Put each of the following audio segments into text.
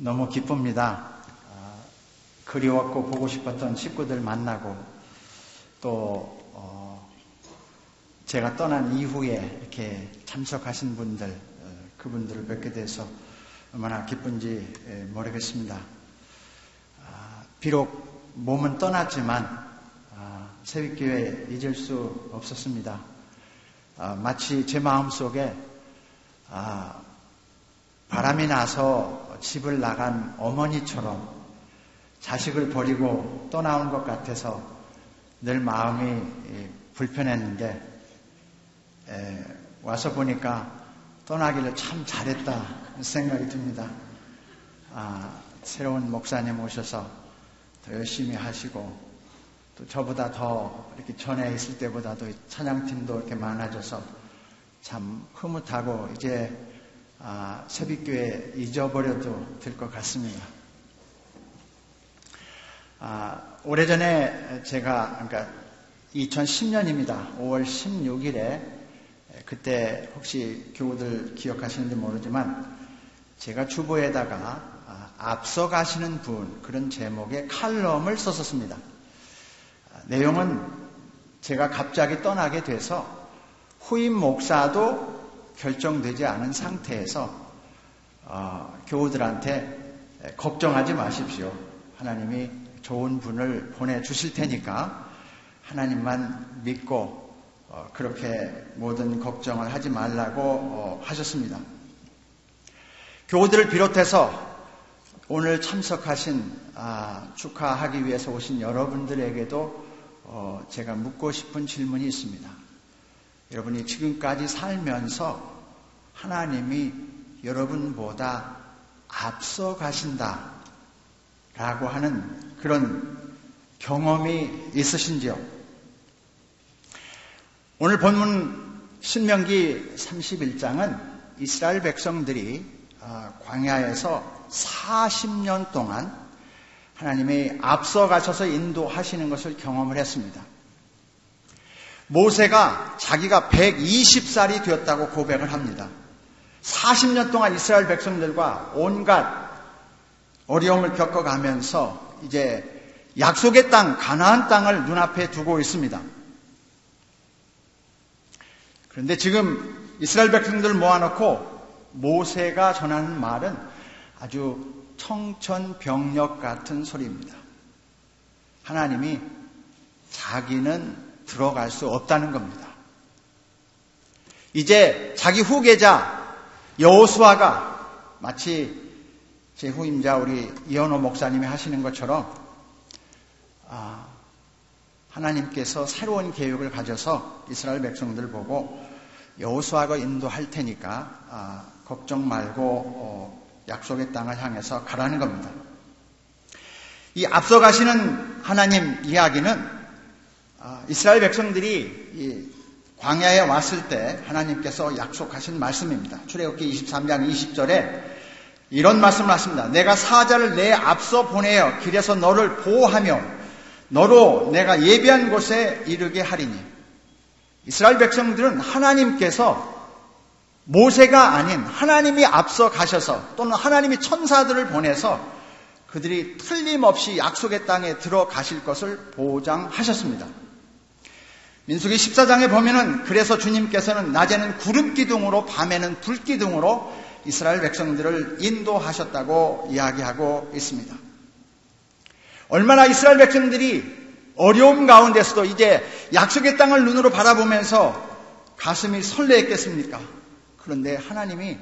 너무 기쁩니다. 그리웠고 보고 싶었던 식구들 만나고 또 제가 떠난 이후에 이렇게 참석하신 분들, 그분들을 뵙게 돼서 얼마나 기쁜지 모르겠습니다. 비록 몸은 떠났지만 새벽교회 잊을 수 없었습니다. 마치 제 마음속에 바람이 나서 집을 나간 어머니처럼 자식을 버리고 떠나온 것 같아서 늘 마음이 불편했는데 와서 보니까 떠나기를 참 잘했다 생각이 듭니다. 새로운 목사님 오셔서 더 열심히 하시고 또 저보다 더 이렇게 전에 있을 때보다도 찬양팀도 이렇게 많아져서 참 흐뭇하고 이제 새벽교회 잊어버려도 될 것 같습니다. 오래전에 제가, 그러니까 2010년입니다. 5월 16일에 그때 혹시 교우들 기억하시는지 모르지만 제가 주보에다가 앞서가시는 분 그런 제목의 칼럼을 썼었습니다. 내용은 제가 갑자기 떠나게 돼서 후임 목사도 결정되지 않은 상태에서 교우들한테 걱정하지 마십시오. 하나님이 좋은 분을 보내주실 테니까 하나님만 믿고 그렇게 모든 걱정을 하지 말라고 하셨습니다. 교우들을 비롯해서 오늘 참석하신 축하하기 위해서 오신 여러분들에게도 제가 묻고 싶은 질문이 있습니다. 여러분이 지금까지 살면서 하나님이 여러분보다 앞서 가신다 라고 하는 그런 경험이 있으신지요? 오늘 본문 신명기 31장은 이스라엘 백성들이 광야에서 40년 동안 하나님이 앞서 가셔서 인도하시는 것을 경험을 했습니다. 모세가 자기가 120살이 되었다고 고백을 합니다. 40년 동안 이스라엘 백성들과 온갖 어려움을 겪어가면서 이제 약속의 땅, 가나안 땅을 눈앞에 두고 있습니다. 그런데 지금 이스라엘 백성들을 모아놓고 모세가 전하는 말은 아주 청천벽력 같은 소리입니다. 하나님이 자기는 들어갈 수 없다는 겁니다. 이제 자기 후계자 여호수아가 마치 제 후임자 우리 이현호 목사님이 하시는 것처럼 하나님께서 새로운 계획을 가져서 이스라엘 백성들을 보고 여호수아가 인도할 테니까 걱정 말고 약속의 땅을 향해서 가라는 겁니다. 이 앞서가시는 하나님 이야기는 이스라엘 백성들이 광야에 왔을 때 하나님께서 약속하신 말씀입니다. 출애굽기 23장 20절에 이런 말씀을 하십니다. 내가 사자를 내 앞서 보내어 길에서 너를 보호하며 너로 내가 예비한 곳에 이르게 하리니. 이스라엘 백성들은 하나님께서 모세가 아닌 하나님이 앞서 가셔서 또는 하나님이 천사들을 보내서 그들이 틀림없이 약속의 땅에 들어가실 것을 보장하셨습니다. 민수기 14장에 보면은 그래서 주님께서는 낮에는 구름 기둥으로 밤에는 불 기둥으로 이스라엘 백성들을 인도하셨다고 이야기하고 있습니다. 얼마나 이스라엘 백성들이 어려움 가운데서도 이제 약속의 땅을 눈으로 바라보면서 가슴이 설레했겠습니까? 그런데 하나님이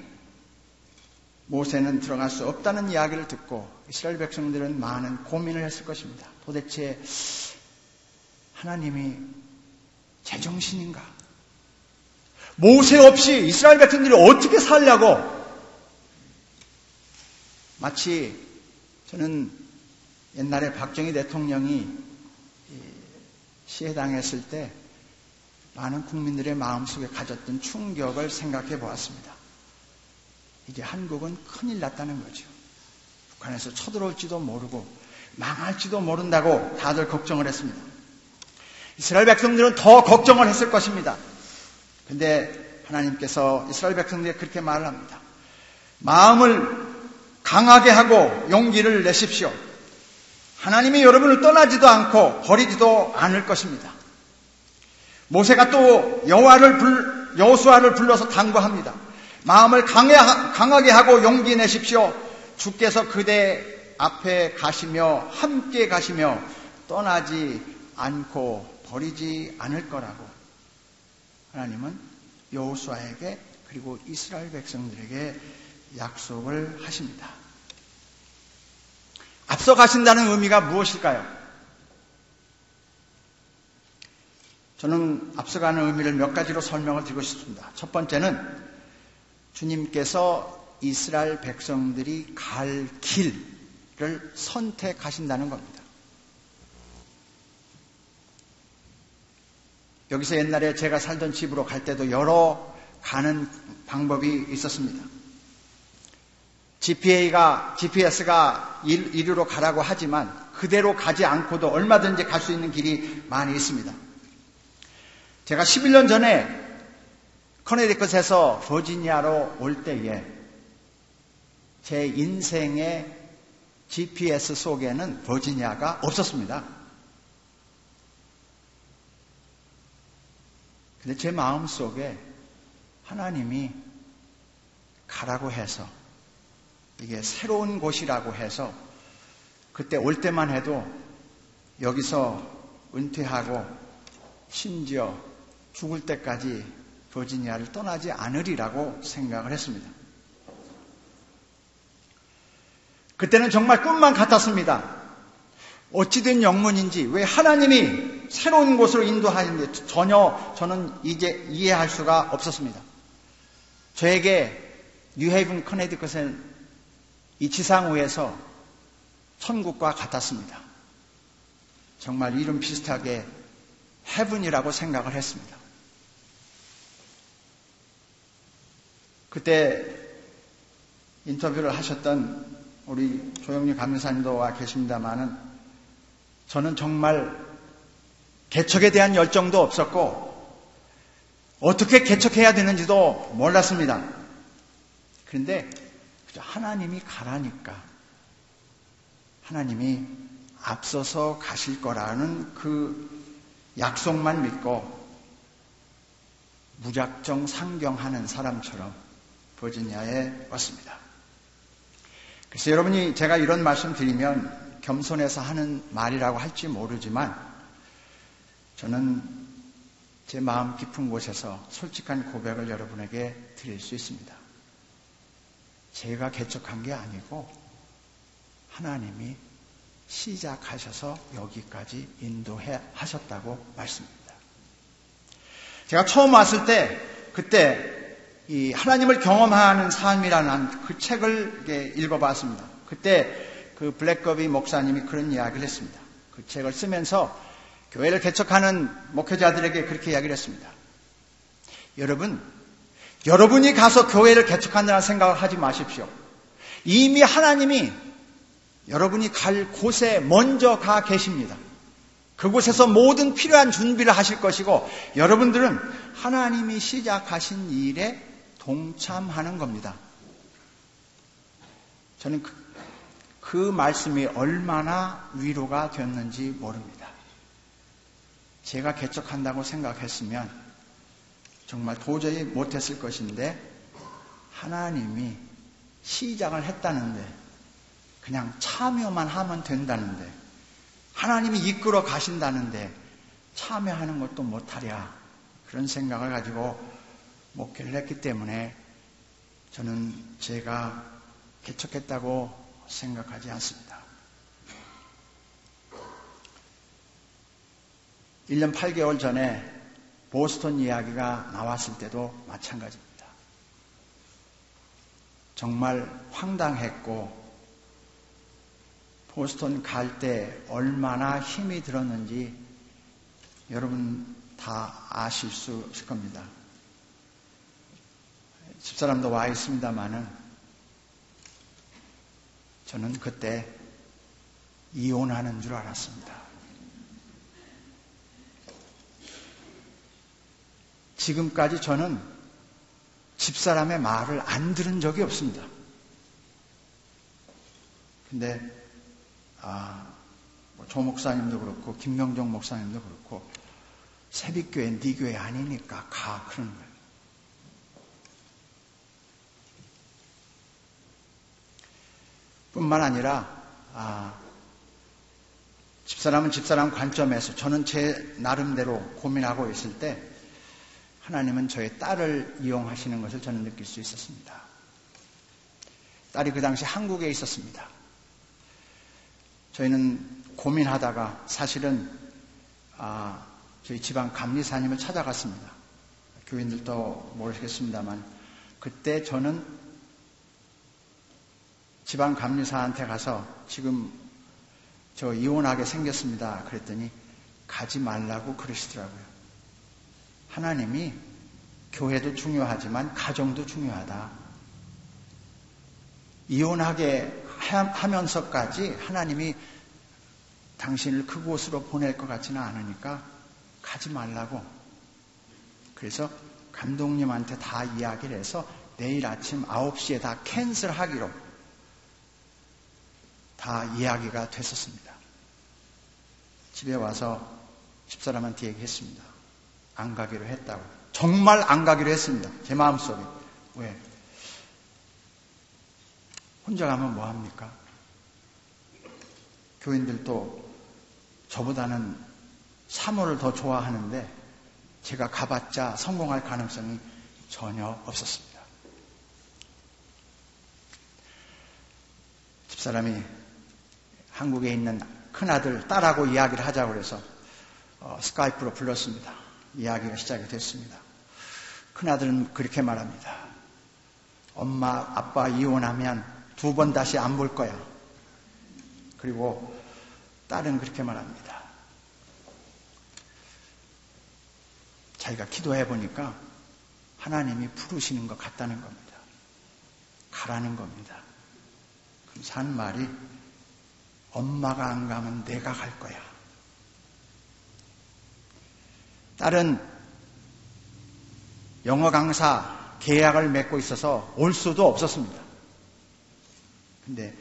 모세는 들어갈 수 없다는 이야기를 듣고 이스라엘 백성들은 많은 고민을 했을 것입니다. 도대체 하나님이 제정신인가? 모세 없이 이스라엘 백성들이 어떻게 살려고? 마치 저는 옛날에 박정희 대통령이 시해당했을 때 많은 국민들의 마음속에 가졌던 충격을 생각해 보았습니다. 이제 한국은 큰일 났다는 거죠. 북한에서 쳐들어올지도 모르고 망할지도 모른다고 다들 걱정을 했습니다. 이스라엘 백성들은 더 걱정을 했을 것입니다. 그런데 하나님께서 이스라엘 백성들에게 그렇게 말을 합니다. 마음을 강하게 하고 용기를 내십시오. 하나님이 여러분을 떠나지도 않고 버리지도 않을 것입니다. 모세가 또 여호수아를 불러서 당부합니다. 마음을 강하게 하고 용기 내십시오. 주께서 그대 앞에 가시며 함께 가시며 떠나지 않고 버리지 않을 거라고 하나님은 여호수아에게 그리고 이스라엘 백성들에게 약속을 하십니다. 앞서 가신다는 의미가 무엇일까요? 저는 앞서가는 의미를 몇 가지로 설명을 드리고 싶습니다. 첫 번째는 주님께서 이스라엘 백성들이 갈 길을 선택하신다는 겁니다. 여기서 옛날에 제가 살던 집으로 갈 때도 여러 가는 방법이 있었습니다. GPS가 이리로 가라고 하지만 그대로 가지 않고도 얼마든지 갈 수 있는 길이 많이 있습니다. 제가 11년 전에 커네디컷에서 버지니아로 올 때에 제 인생의 GPS 속에는 버지니아가 없었습니다. 근데 제 마음 속에 하나님이 가라고 해서 이게 새로운 곳이라고 해서 그때 올 때만 해도 여기서 은퇴하고 심지어 죽을 때까지 버지니아를 떠나지 않으리라고 생각을 했습니다. 그때는 정말 꿈만 같았습니다. 어찌된 영문인지 왜 하나님이 새로운 곳으로 인도하는지 전혀 저는 이제 이해할 수가 없었습니다. 저에게 뉴헤이븐 커네디컷은 이 지상 위에서 천국과 같았습니다. 정말 이름 비슷하게 헤븐이라고 생각을 했습니다. 그때 인터뷰를 하셨던 우리 조영리 감사님도 와 계십니다마는 저는 정말 개척에 대한 열정도 없었고 어떻게 개척해야 되는지도 몰랐습니다. 그런데 하나님이 가라니까 하나님이 앞서서 가실 거라는 그 약속만 믿고 무작정 상경하는 사람처럼 버지니아에 왔습니다. 그래서 여러분이 제가 이런 말씀 드리면 겸손해서 하는 말이라고 할지 모르지만 저는 제 마음 깊은 곳에서 솔직한 고백을 여러분에게 드릴 수 있습니다. 제가 개척한 게 아니고 하나님이 시작하셔서 여기까지 인도해 하셨다고 말씀입니다. 제가 처음 왔을 때 그때 이 하나님을 경험하는 삶이라는 그 책을 읽어봤습니다. 그때 그 블랙거비 목사님이 그런 이야기를 했습니다. 그 책을 쓰면서 교회를 개척하는 목회자들에게 그렇게 이야기를 했습니다. 여러분이 가서 교회를 개척한다는 생각을 하지 마십시오. 이미 하나님이 여러분이 갈 곳에 먼저 가 계십니다. 그곳에서 모든 필요한 준비를 하실 것이고 여러분들은 하나님이 시작하신 일에 동참하는 겁니다. 저는 그 말씀이 얼마나 위로가 됐는지 모릅니다. 제가 개척한다고 생각했으면 정말 도저히 못했을 것인데 하나님이 시작을 했다는데 그냥 참여만 하면 된다는데 하나님이 이끌어 가신다는데 참여하는 것도 못하랴 그런 생각을 가지고 목회를 했기 때문에 저는 제가 개척했다고 생각하지 않습니다. 1년 8개월 전에 보스턴 이야기가 나왔을 때도 마찬가지입니다. 정말 황당했고 보스턴 갈 때 얼마나 힘이 들었는지 여러분 다 아실 수 있을 겁니다. 집사람도 와 있습니다마는 저는 그때 이혼하는 줄 알았습니다. 지금까지 저는 집사람의 말을 안 들은 적이 없습니다. 근데 조 목사님도 그렇고 김명종 목사님도 그렇고 새빛교회 네 교회 아니니까 가 그러는 거예요. 뿐만 아니라 집사람은 집사람 관점에서 저는 제 나름대로 고민하고 있을 때 하나님은 저의 딸을 이용하시는 것을 저는 느낄 수 있었습니다. 딸이 그 당시 한국에 있었습니다. 저희는 고민하다가 사실은 저희 집안 감리사님을 찾아갔습니다. 교인들도 모르시겠습니다만 그때 저는 집안 감리사한테 가서 지금 저 이혼하게 생겼습니다. 그랬더니 가지 말라고 그러시더라고요. 하나님이 교회도 중요하지만 가정도 중요하다. 이혼하게 하면서까지 하나님이 당신을 그곳으로 보낼 것 같지는 않으니까 가지 말라고. 그래서 감독님한테 다 이야기를 해서 내일 아침 9시에 다 캔슬하기로 다 이야기가 됐었습니다. 집에 와서 집사람한테 얘기했습니다. 안 가기로 했다고. 정말 안 가기로 했습니다. 제 마음속에. 왜? 혼자 가면 뭐합니까? 교인들도 저보다는 사모를 더 좋아하는데 제가 가봤자 성공할 가능성이 전혀 없었습니다. 집사람이 한국에 있는 큰아들, 딸하고 이야기를 하자고 그래서 스카이프로 불렀습니다. 이야기가 시작이 됐습니다. 큰아들은 그렇게 말합니다. 엄마, 아빠 이혼하면 2번 다시 안 볼 거야. 그리고 딸은 그렇게 말합니다. 자기가 기도해 보니까 하나님이 부르시는 것 같다는 겁니다. 가라는 겁니다. 그래서 한 말이 엄마가 안 가면 내가 갈 거야. 딸은 영어 강사 계약을 맺고 있어서 올 수도 없었습니다. 근데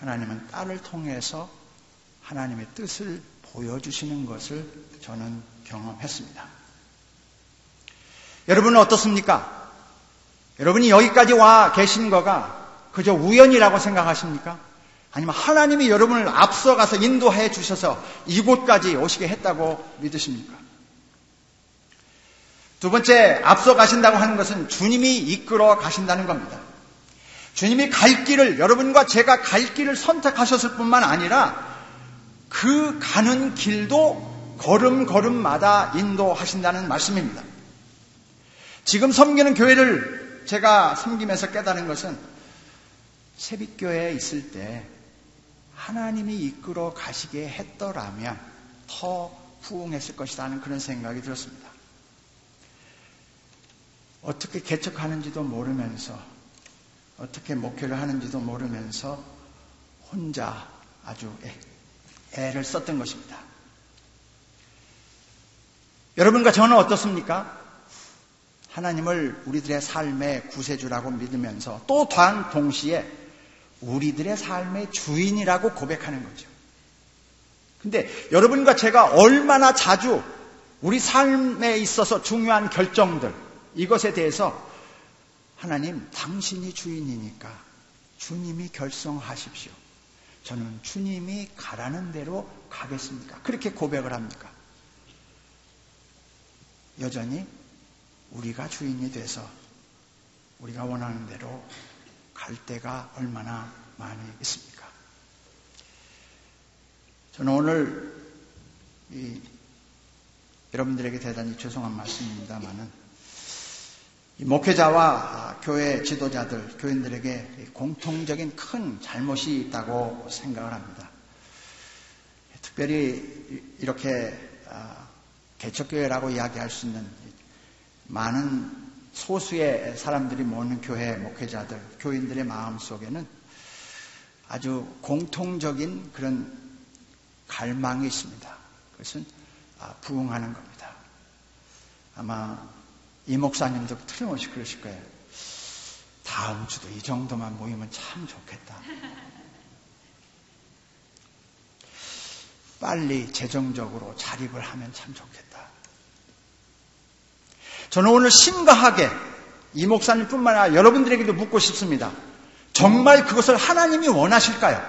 하나님은 딸을 통해서 하나님의 뜻을 보여주시는 것을 저는 경험했습니다. 여러분은 어떻습니까? 여러분이 여기까지 와 계신 거가 그저 우연이라고 생각하십니까? 아니면 하나님이 여러분을 앞서가서 인도해 주셔서 이곳까지 오시게 했다고 믿으십니까? 두 번째, 앞서 가신다고 하는 것은 주님이 이끌어 가신다는 겁니다. 주님이 갈 길을, 여러분과 제가 갈 길을 선택하셨을 뿐만 아니라 그 가는 길도 걸음걸음마다 인도하신다는 말씀입니다. 지금 섬기는 교회를 제가 섬기면서 깨달은 것은 새빛교회에 있을 때 하나님이 이끌어 가시게 했더라면 더 부응했을 것이다 하는 그런 생각이 들었습니다. 어떻게 개척하는지도 모르면서 어떻게 목회를 하는지도 모르면서 혼자 아주 애를 썼던 것입니다. 여러분과 저는 어떻습니까? 하나님을 우리들의 삶의 구세주라고 믿으면서 또 또한 동시에 우리들의 삶의 주인이라고 고백하는 거죠. 근데 여러분과 제가 얼마나 자주 우리 삶에 있어서 중요한 결정들, 이것에 대해서 하나님, 당신이 주인이니까 주님이 결정하십시오. 저는 주님이 가라는 대로 가겠습니까? 그렇게 고백을 합니까? 여전히 우리가 주인이 돼서 우리가 원하는 대로 갈 때가 얼마나 많이 있습니까? 저는 오늘 여러분들에게 대단히 죄송한 말씀입니다만은 이 목회자와 교회 지도자들, 교인들에게 공통적인 큰 잘못이 있다고 생각을 합니다. 특별히 이렇게 개척교회라고 이야기할 수 있는 많은 소수의 사람들이 모이는 교회 목회자들, 교인들의 마음 속에는 아주 공통적인 그런 갈망이 있습니다. 그것은 부응하는 겁니다. 아마 이 목사님도 틀림없이 그러실 거예요. 다음 주도 이 정도만 모이면 참 좋겠다. 빨리 재정적으로 자립을 하면 참 좋겠다. 저는 오늘 심각하게 이 목사님뿐만 아니라 여러분들에게도 묻고 싶습니다. 정말 그것을 하나님이 원하실까요?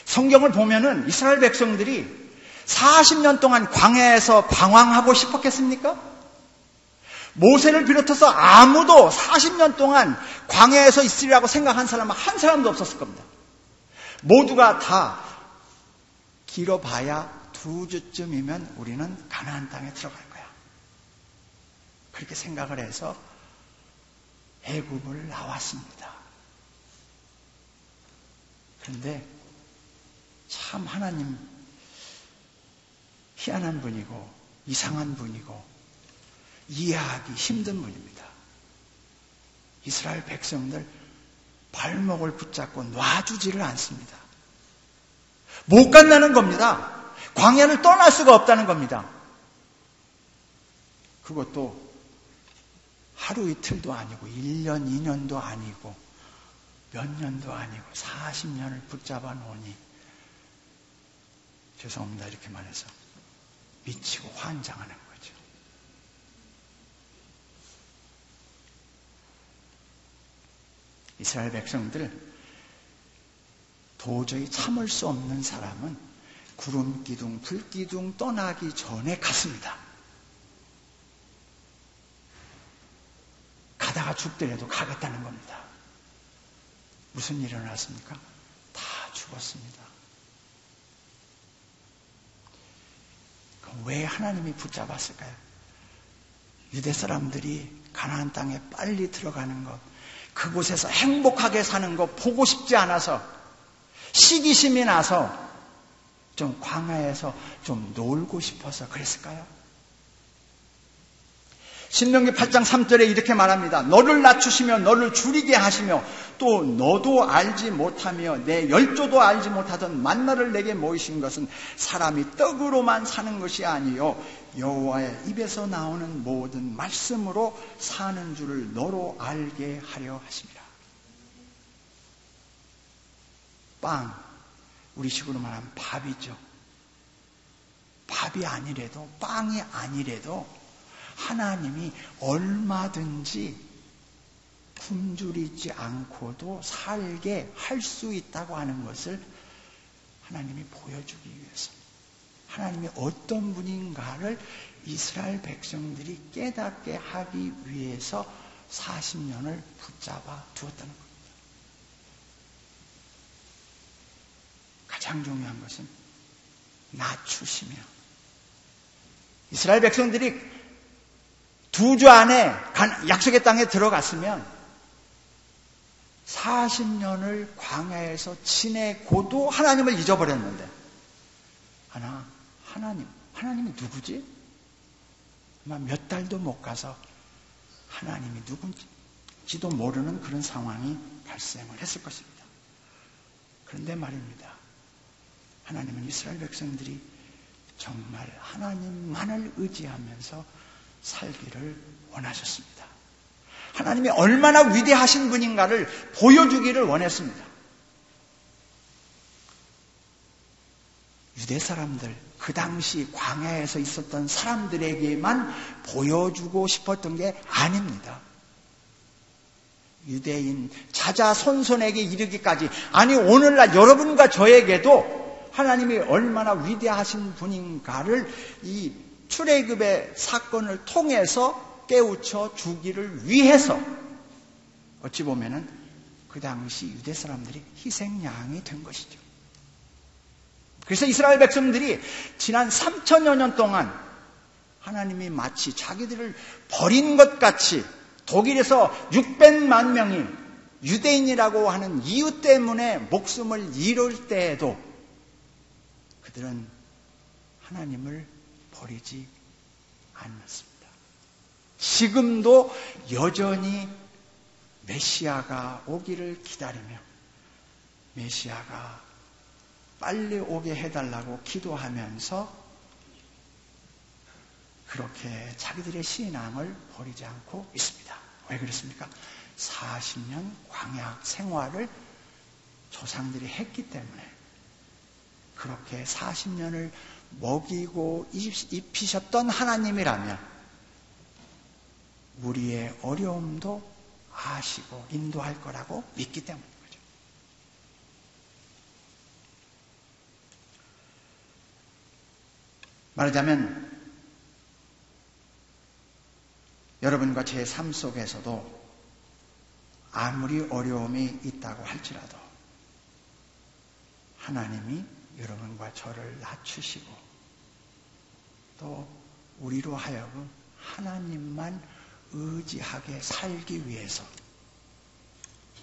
성경을 보면은 이스라엘 백성들이 40년 동안 광야에서 방황하고 싶었겠습니까? 모세를 비롯해서 아무도 40년 동안 광야에서 있으리라고 생각한 사람은 한 사람도 없었을 겁니다. 모두가 다 길어봐야 2주쯤이면 우리는 가나안 땅에 들어갈 거야. 그렇게 생각을 해서 애굽을 나왔습니다. 그런데 참 하나님 희한한 분이고 이상한 분이고 이해하기 힘든 분입니다. 이스라엘 백성들 발목을 붙잡고 놔주지를 않습니다. 못 간다는 겁니다. 광야를 떠날 수가 없다는 겁니다. 그것도 하루 이틀도 아니고 1년, 2년도 아니고 몇 년도 아니고 40년을 붙잡아 놓으니 죄송합니다 이렇게 말해서 미치고 환장하는 거죠. 이스라엘 백성들 도저히 참을 수 없는 사람은 구름기둥, 불기둥 떠나기 전에 갔습니다. 가다가 죽더라도 가겠다는 겁니다. 무슨 일이 일어났습니까? 다 죽었습니다. 왜 하나님이 붙잡았을까요? 유대 사람들이 가나안 땅에 빨리 들어가는 것, 그곳에서 행복하게 사는 것 보고 싶지 않아서 시기심이 나서 좀 광야에서 좀 놀고 싶어서 그랬을까요? 신명기 8장 3절에 이렇게 말합니다. 너를 낮추시며 너를 줄이게 하시며 또 너도 알지 못하며 내 열조도 알지 못하던 만나를 내게 모이신 것은 사람이 떡으로만 사는 것이 아니요 여호와의 입에서 나오는 모든 말씀으로 사는 줄을 너로 알게 하려 하십니다. 빵, 우리식으로 말하면 밥이죠. 밥이 아니래도 빵이 아니래도 하나님이 얼마든지 굶주리지 않고도 살게 할 수 있다고 하는 것을 하나님이 보여주기 위해서 하나님이 어떤 분인가를 이스라엘 백성들이 깨닫게 하기 위해서 40년을 붙잡아 두었다는 겁니다. 가장 중요한 것은 낮추시며 이스라엘 백성들이 2주 안에 약속의 땅에 들어갔으면 40년을 광야에서 지내고도 하나님을 잊어버렸는데 하나님이 누구지? 아마 몇 달도 못 가서 하나님이 누군지도 모르는 그런 상황이 발생을 했을 것입니다. 그런데 말입니다. 하나님은 이스라엘 백성들이 정말 하나님만을 의지하면서 살기를 원하셨습니다. 하나님이 얼마나 위대하신 분인가를 보여주기를 원했습니다. 유대 사람들, 그 당시 광야에서 있었던 사람들에게만 보여주고 싶었던 게 아닙니다. 유대인 자자손손에게 이르기까지, 아니 오늘날 여러분과 저에게도 하나님이 얼마나 위대하신 분인가를 이 출애굽의 사건을 통해서 깨우쳐 주기를 위해서 어찌 보면은 그 당시 유대 사람들이 희생양이 된 것이죠. 그래서 이스라엘 백성들이 지난 3천여 년 동안 하나님이 마치 자기들을 버린 것 같이 독일에서 600만 명이 유대인이라고 하는 이유 때문에 목숨을 잃을 때에도 그들은 하나님을 버리지 않았습니다. 지금도 여전히 메시아가 오기를 기다리며 메시아가 빨리 오게 해달라고 기도하면서 그렇게 자기들의 신앙을 버리지 않고 있습니다. 왜 그렇습니까? 40년 광야 생활을 조상들이 했기 때문에 그렇게 40년을 먹이고 입히셨던 하나님이라면 우리의 어려움도 아시고 인도할 거라고 믿기 때문인 거죠. 말하자면 여러분과 제 삶 속에서도 아무리 어려움이 있다고 할지라도 하나님이 여러분과 저를 낮추시고 또 우리로 하여금 하나님만 의지하게 살기 위해서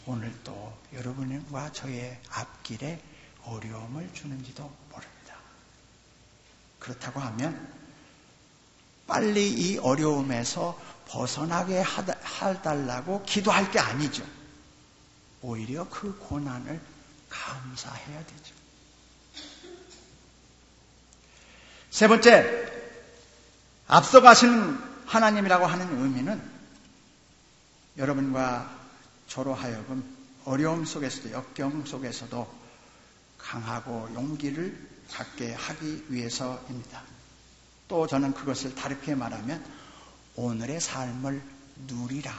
오늘 또 여러분과 저의 앞길에 어려움을 주는지도 모릅니다. 그렇다고 하면 빨리 이 어려움에서 벗어나게 해달라고 기도할 게 아니죠. 오히려 그 고난을 감사해야 되죠. 세 번째, 앞서가신 하나님이라고 하는 의미는 여러분과 저로 하여금 어려움 속에서도 역경 속에서도 강하고 용기를 갖게 하기 위해서입니다. 또 저는 그것을 다르게 말하면 오늘의 삶을 누리라,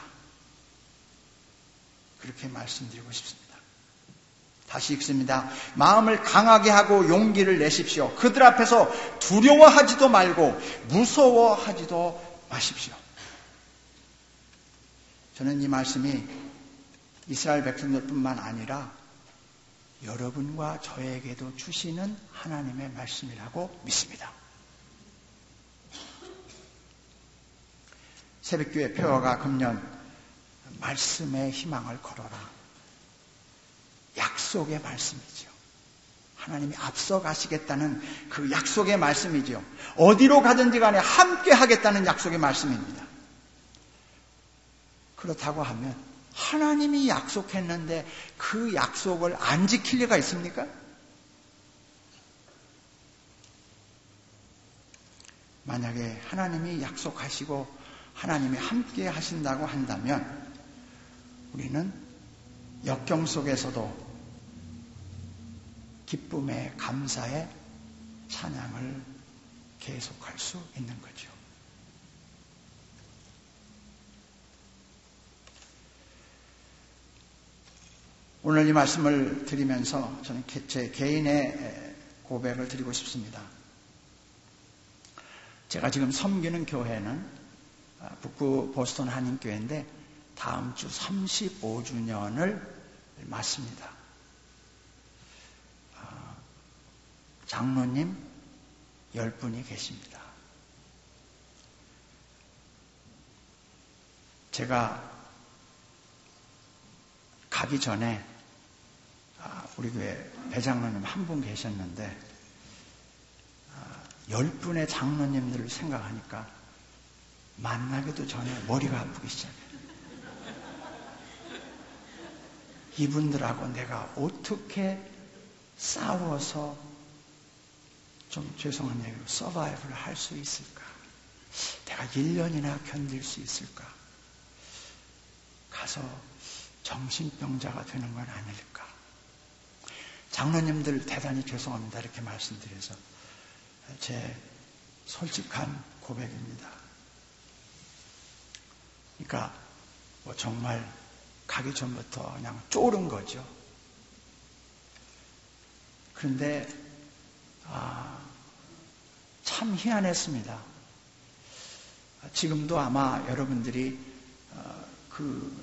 그렇게 말씀드리고 싶습니다. 다시 읽습니다. 마음을 강하게 하고 용기를 내십시오. 그들 앞에서 두려워하지도 말고 무서워하지도 마십시오. 저는 이 말씀이 이스라엘 백성들뿐만 아니라 여러분과 저에게도 주시는 하나님의 말씀이라고 믿습니다. 새벽교회 표어가 금년 말씀의 희망을 걸어라. 약속의 말씀이죠. 하나님이 앞서 가시겠다는 그 약속의 말씀이죠. 어디로 가든지 간에 함께 하겠다는 약속의 말씀입니다. 그렇다고 하면 하나님이 약속했는데 그 약속을 안 지킬 리가 있습니까? 만약에 하나님이 약속하시고 하나님이 함께 하신다고 한다면 우리는 역경 속에서도 기쁨의 감사의 찬양을 계속할 수 있는 거죠. 오늘 이 말씀을 드리면서 저는 제 개인의 고백을 드리고 싶습니다. 제가 지금 섬기는 교회는 북부 보스턴 한인교회인데 다음 주 35주년을 맞습니다. 장로님 10분이 계십니다. 제가 가기 전에 우리 교회 배장로님 한 분 계셨는데 10분의 장로님들을 생각하니까 만나기도 전에 머리가 아프기 시작해요. 이분들하고 내가 어떻게 싸워서 좀 죄송한 얘기로 서바이브를 할 수 있을까? 내가 1년이나 견딜 수 있을까? 가서 정신병자가 되는 건 아닐까? 장로님들 대단히 죄송합니다. 이렇게 말씀드려서 제 솔직한 고백입니다. 그러니까 뭐 정말 가기 전부터 그냥 쫄은 거죠. 그런데 참 희한했습니다. 지금도 아마 여러분들이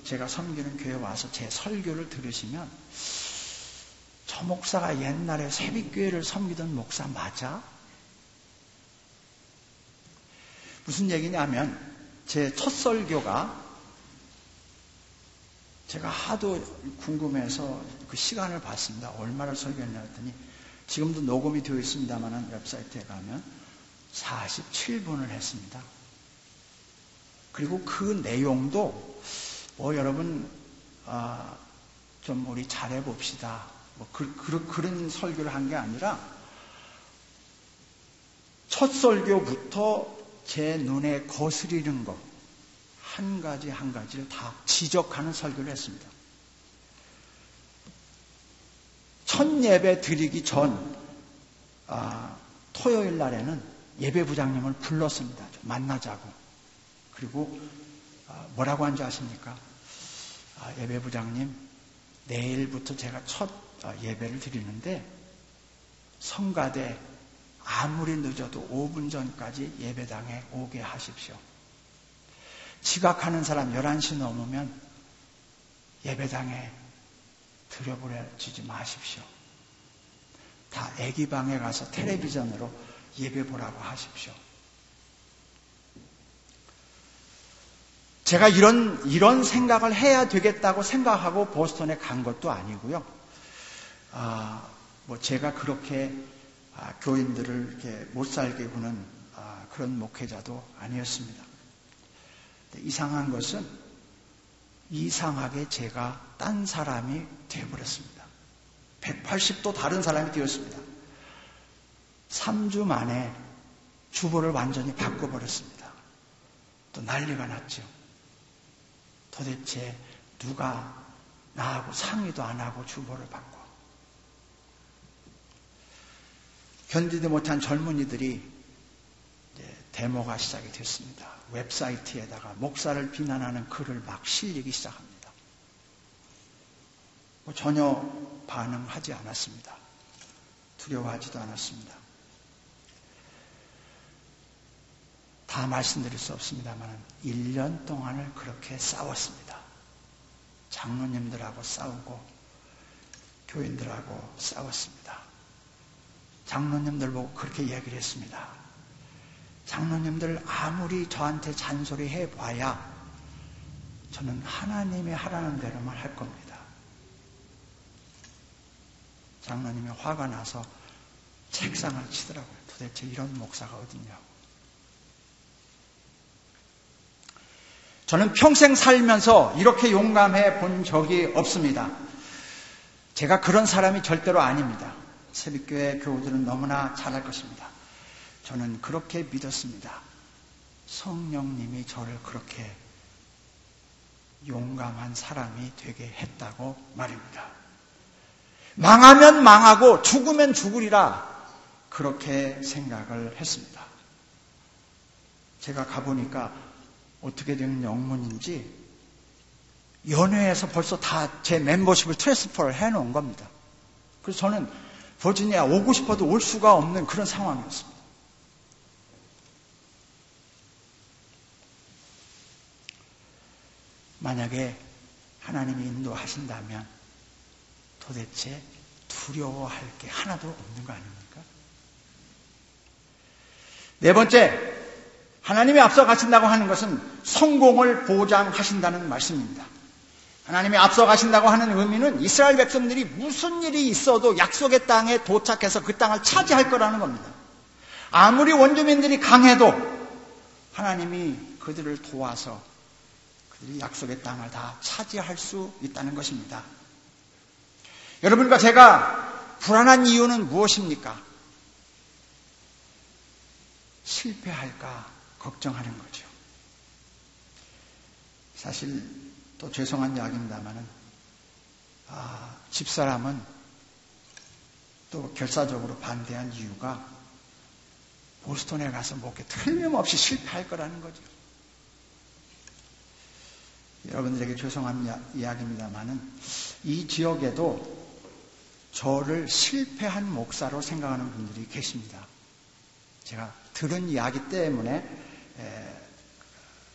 제가 섬기는 교회 와서 제 설교를 들으시면 저 목사가 옛날에 새벽교회를 섬기던 목사 맞아? 무슨 얘기냐면 제 첫 설교가 제가 하도 궁금해서 그 시간을 봤습니다. 얼마를 설교했냐 했더니 지금도 녹음이 되어 있습니다만 웹사이트에 가면 47분을 했습니다. 그리고 그 내용도 여러분 좀 우리 잘해봅시다. 그런 설교를 한 게 아니라 첫 설교부터 제 눈에 거스리는 것 한 가지 한 가지를 다 지적하는 설교를 했습니다. 첫 예배 드리기 전 토요일 날에는 예배부장님을 불렀습니다. 좀 만나자고. 그리고 뭐라고 한 줄 아십니까? 예배부장님, 내일부터 제가 첫 예배를 드리는데 성가대 아무리 늦어도 5분 전까지 예배당에 오게 하십시오. 지각하는 사람 11시 넘으면 예배당에 들여보내주지 마십시오. 다 애기 방에 가서 텔레비전으로 예배 보라고 하십시오. 제가 이런 생각을 해야 되겠다고 생각하고 보스턴에 간 것도 아니고요. 제가 그렇게 교인들을 이렇게 못 살게 구는 그런 목회자도 아니었습니다. 이상한 것은 이상하게 제가 딴 사람이 되어버렸습니다. 180도 다른 사람이 되었습니다. 3주 만에 주보를 완전히 바꿔버렸습니다. 또 난리가 났죠. 도대체 누가 나하고 상의도 안 하고 주보를 바꿔. 견디지 못한 젊은이들이 데모가 시작이 됐습니다. 웹사이트에다가 목사를 비난하는 글을 막 실리기 시작합니다. 전혀 반응하지 않았습니다. 두려워하지도 않았습니다. 다 말씀드릴 수 없습니다만 1년 동안을 그렇게 싸웠습니다. 장로님들하고 싸우고 교인들하고 싸웠습니다. 장로님들 보고 그렇게 얘기를 했습니다. 장로님들 아무리 저한테 잔소리 해봐야 저는 하나님이 하라는 대로만 할 겁니다. 장로님이 화가 나서 책상을 치더라고요. 도대체 이런 목사가 어딨냐고. 저는 평생 살면서 이렇게 용감해 본 적이 없습니다. 제가 그런 사람이 절대로 아닙니다. 새벽교회 교우들은 너무나 잘할 것입니다. 저는 그렇게 믿었습니다. 성령님이 저를 그렇게 용감한 사람이 되게 했다고 말입니다. 망하면 망하고 죽으면 죽으리라 그렇게 생각을 했습니다. 제가 가보니까 어떻게 된 영문인지 연회에서 벌써 다 제 멤버십을 트랜스퍼를 해놓은 겁니다. 그래서 저는 버지니아 오고 싶어도 올 수가 없는 그런 상황이었습니다. 만약에 하나님이 인도하신다면 도대체 두려워할 게 하나도 없는 거 아닙니까? 네 번째, 하나님이 앞서 가신다고 하는 것은 성공을 보장하신다는 말씀입니다. 하나님이 앞서 가신다고 하는 의미는 이스라엘 백성들이 무슨 일이 있어도 약속의 땅에 도착해서 그 땅을 차지할 거라는 겁니다. 아무리 원주민들이 강해도 하나님이 그들을 도와서 그들이 약속의 땅을 다 차지할 수 있다는 것입니다. 여러분과 제가 불안한 이유는 무엇입니까? 실패할까 걱정하는 거죠. 사실 또 죄송한 이야기입니다만은 집사람은 또 결사적으로 반대한 이유가 보스턴에 가서 목회 틀림없이 실패할 거라는 거죠. 여러분들에게 죄송한 이야기입니다만은 이 지역에도 저를 실패한 목사로 생각하는 분들이 계십니다. 제가 들은 이야기 때문에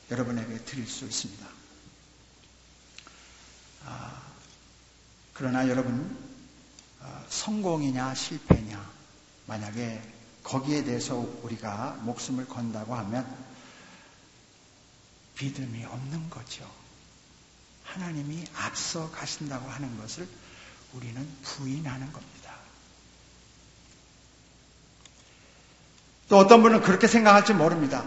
여러분에게 드릴 수 있습니다. 그러나 여러분, 성공이냐 실패냐, 만약에 거기에 대해서 우리가 목숨을 건다고 하면 믿음이 없는 거죠. 하나님이 앞서 가신다고 하는 것을 우리는 부인하는 겁니다. 또 어떤 분은 그렇게 생각할지 모릅니다.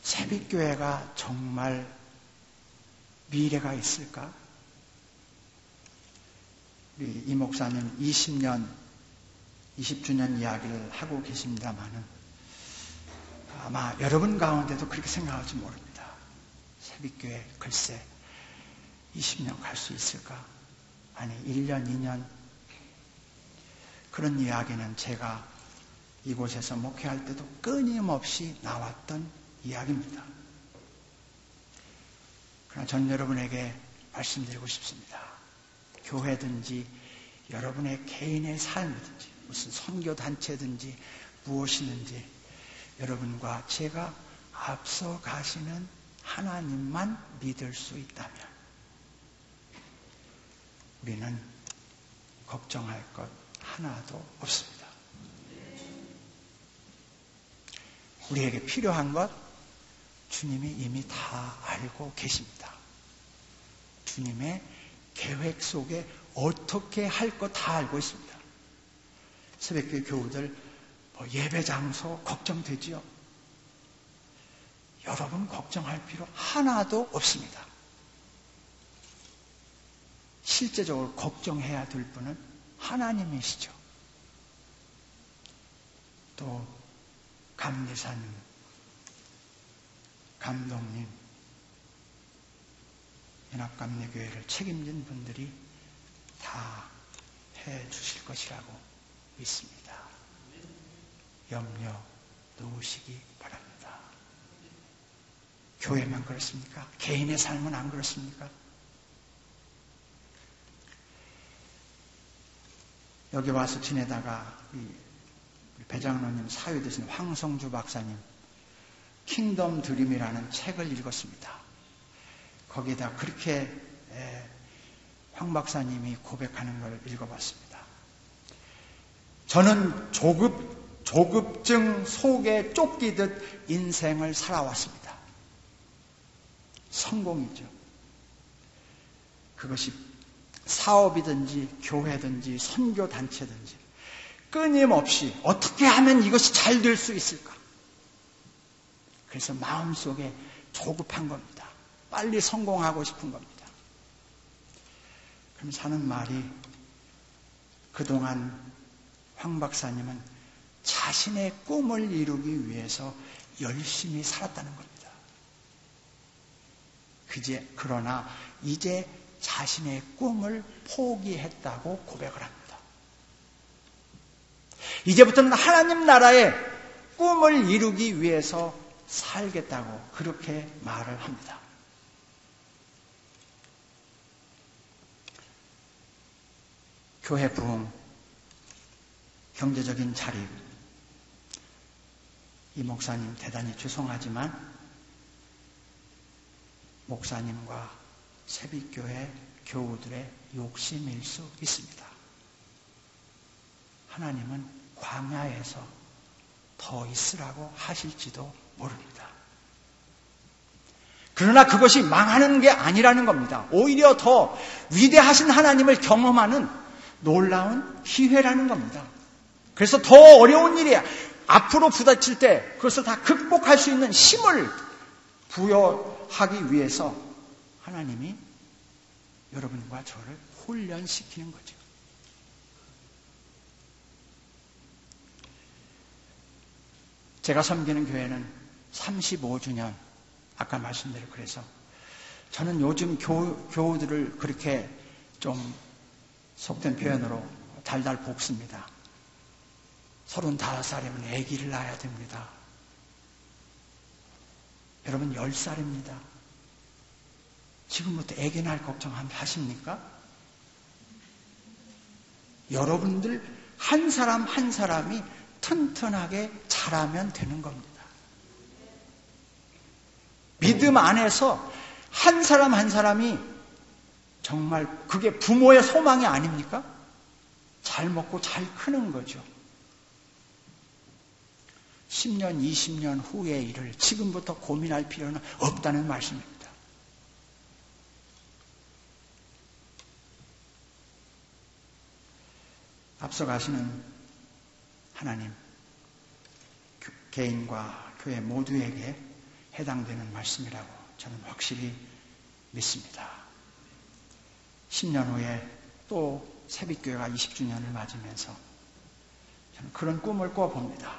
새빛교회가 정말 미래가 있을까? 우리 이 목사님 20주년 이야기를 하고 계십니다만은 아마 여러분 가운데도 그렇게 생각할지 모릅니다. 새빛교회 글쎄 20년 갈 수 있을까? 아니 1년, 2년 그런 이야기는 제가 이곳에서 목회할 때도 끊임없이 나왔던 이야기입니다. 그러나 전 여러분에게 말씀드리고 싶습니다. 교회든지 여러분의 개인의 삶이든지 무슨 선교단체든지 무엇이든지 여러분과 제가 앞서 가시는 하나님만 믿을 수 있다면 우리는 걱정할 것 하나도 없습니다. 우리에게 필요한 것 주님이 이미 다 알고 계십니다. 주님의 계획 속에 어떻게 할 것 다 알고 있습니다. 새벽교회 교우들 예배 장소 걱정되지요? 여러분 걱정할 필요 하나도 없습니다. 실제적으로 걱정해야 될 분은 하나님이시죠. 또 감리사님, 감독님, 연합감리교회를 책임진 분들이 다 해주실 것이라고 믿습니다. 염려 놓으시기 바랍니다. 교회만 그렇습니까? 개인의 삶은 안 그렇습니까? 여기 와서 지내다가 배장로님 사위 되신 황성주 박사님 킹덤 드림이라는 책을 읽었습니다. 거기에다 그렇게 황 박사님이 고백하는 걸 읽어봤습니다. 저는 조급증 속에 쫓기듯 인생을 살아왔습니다. 성공이죠. 그것이 사업이든지 교회든지 선교단체든지 끊임없이 어떻게 하면 이것이 잘 될 수 있을까? 그래서 마음속에 조급한 겁니다. 빨리 성공하고 싶은 겁니다. 그럼 사는 말이 그동안 황 박사님은 자신의 꿈을 이루기 위해서 열심히 살았다는 겁니다. 그러나 이제 자신의 꿈을 포기했다고 고백을 합니다. 이제부터는 하나님 나라의 꿈을 이루기 위해서 살겠다고 그렇게 말을 합니다. 교회 부흥, 경제적인 자립, 이 목사님 대단히 죄송하지만 목사님과 새빛교회 교우들의 욕심일 수 있습니다. 하나님은 광야에서 더 있으라고 하실지도 모릅니다. 그러나 그것이 망하는 게 아니라는 겁니다. 오히려 더 위대하신 하나님을 경험하는 놀라운 기회라는 겁니다. 그래서 더 어려운 일이야. 앞으로 부딪힐 때 그것을 다 극복할 수 있는 힘을 부여하기 위해서 하나님이 여러분과 저를 훈련시키는 거죠. 제가 섬기는 교회는 35주년, 아까 말씀드린 그래서 저는 요즘 교우들을 그렇게 좀 속된 표현으로 달달 볶습니다. 35살이면 아기를 낳아야 됩니다. 여러분 10살입니다. 지금부터 아기 낳을 걱정 하십니까? 여러분들 한 사람 한 사람이 튼튼하게 자라면 되는 겁니다. 믿음 안에서 한 사람 한 사람이 정말 그게 부모의 소망이 아닙니까? 잘 먹고 잘 크는 거죠. 10년, 20년 후의 일을 지금부터 고민할 필요는 없다는 말씀입니다. 앞서 가시는 하나님, 개인과 교회 모두에게 해당되는 말씀이라고 저는 확실히 믿습니다. 10년 후에 또 새빛교회가 20주년을 맞으면서 저는 그런 꿈을 꿔봅니다.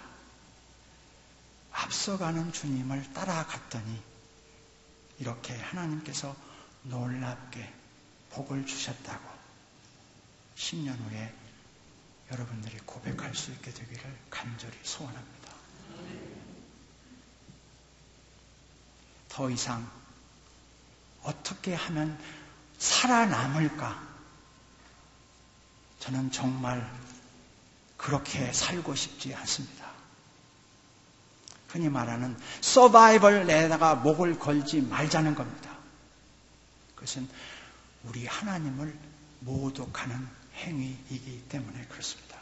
앞서가는 주님을 따라갔더니 이렇게 하나님께서 놀랍게 복을 주셨다고 10년 후에 여러분들이 고백할 수 있게 되기를 간절히 소원합니다. 더 이상 어떻게 하면 살아남을까? 저는 정말 그렇게 살고 싶지 않습니다. 흔히 말하는 서바이벌 내다가 목을 걸지 말자는 겁니다. 그것은 우리 하나님을 모독하는 행위이기 때문에 그렇습니다.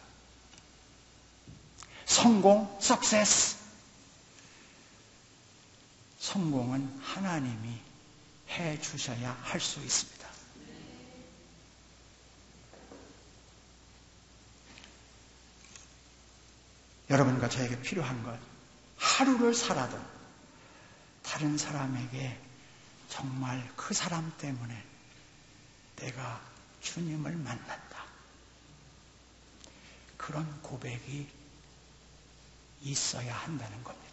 성공, 석세스. 성공은 하나님이 해 주셔야 할 수 있습니다. 여러분과 저에게 필요한 것, 하루를 살아도 다른 사람에게 정말 그 사람 때문에 내가 주님을 만났다. 그런 고백이 있어야 한다는 겁니다.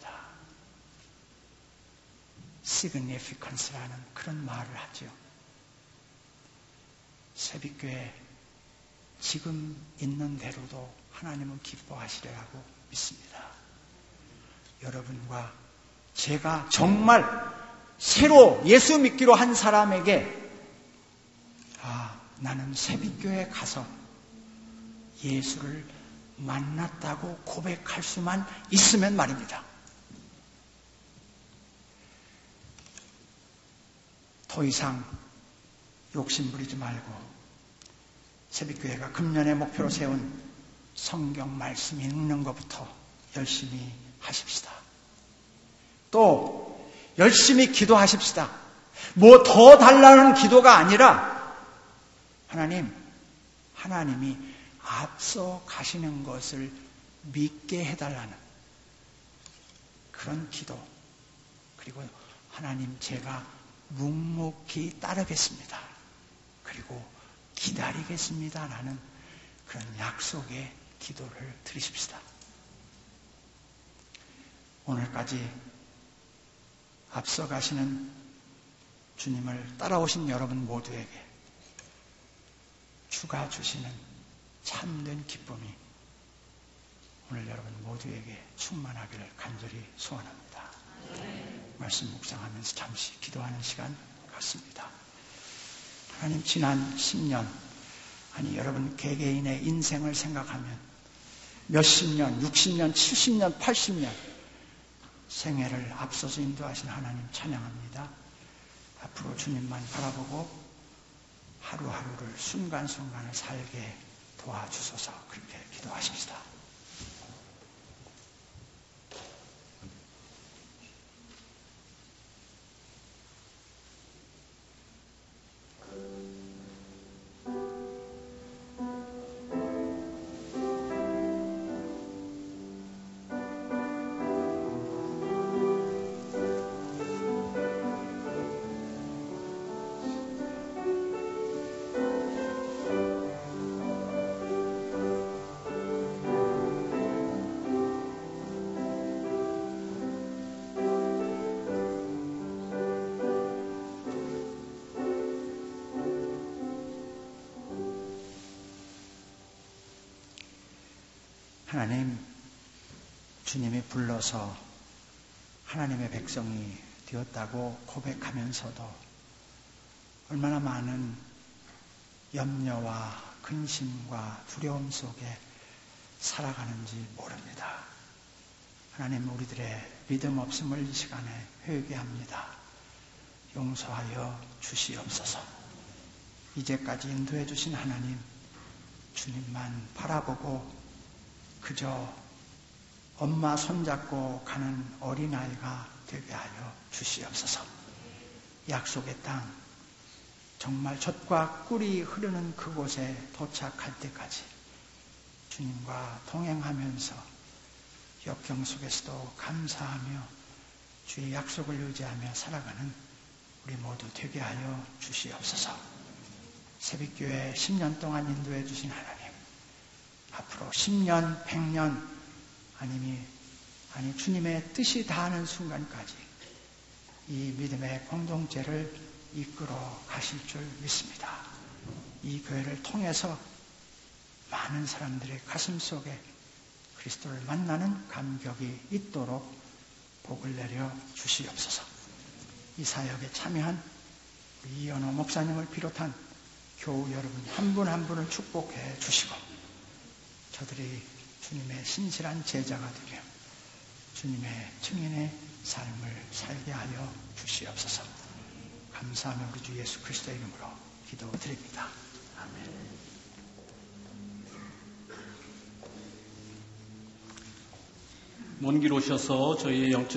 significance라는 그런 말을 하죠. 새벽교회 지금 있는 대로도 하나님은 기뻐하시리라고 믿습니다. 여러분과 제가 정말 새로 예수 믿기로 한 사람에게 나는 새벽교회에 가서 예수를 만났다고 고백할 수만 있으면 말입니다. 더 이상 욕심부리지 말고 새벽교회가 금년의 목표로 세운 성경 말씀 읽는 것부터 열심히 하십시다. 또 열심히 기도하십시다. 뭐 더 달라는 기도가 아니라 하나님이 앞서 가시는 것을 믿게 해달라는 그런 기도. 그리고 하나님 제가 묵묵히 따르겠습니다. 그리고 기다리겠습니다. 라는 그런 약속의 기도를 드리십시다. 오늘까지 앞서 가시는 주님을 따라오신 여러분 모두에게 주가 주시는 참된 기쁨이 오늘 여러분 모두에게 충만하기를 간절히 소원합니다. 말씀 묵상하면서 잠시 기도하는 시간 갖습니다. 하나님, 지난 10년, 여러분 개개인의 인생을 생각하면 몇십 년, 60년, 70년, 80년 생애를 앞서서 인도하신 하나님 찬양합니다. 앞으로 주님만 바라보고 하루하루를 순간순간을 살게 도와주소서. 그렇게 기도하십시다. 하나님, 주님이 불러서 하나님의 백성이 되었다고 고백하면서도 얼마나 많은 염려와 근심과 두려움 속에 살아가는지 모릅니다. 하나님, 우리들의 믿음 없음을 이 시간에 회개합니다. 용서하여 주시옵소서. 이제까지 인도해 주신 하나님, 주님만 바라보고 그저 엄마 손잡고 가는 어린아이가 되게 하여 주시옵소서. 약속의 땅, 정말 젖과 꿀이 흐르는 그곳에 도착할 때까지 주님과 동행하면서 역경 속에서도 감사하며 주의 약속을 의지하며 살아가는 우리 모두 되게 하여 주시옵소서. 새벽교회 10년 동안 인도해 주신 하나님, 앞으로 10년, 100년, 주님의 뜻이 다하는 순간까지 이 믿음의 공동체를 이끌어 가실 줄 믿습니다. 이 교회를 통해서 많은 사람들의 가슴 속에 그리스도를 만나는 감격이 있도록 복을 내려 주시옵소서. 이 사역에 참여한 이연호 목사님을 비롯한 교우 여러분 한 분 한 분을 축복해 주시고 저들이 주님의 신실한 제자가 되며 주님의 증인의 삶을 살게 하여 주시옵소서. 감사하며 우리 주 예수 그리스도의 이름으로 기도드립니다. 아멘. 먼 길 오셔서 저희의 영적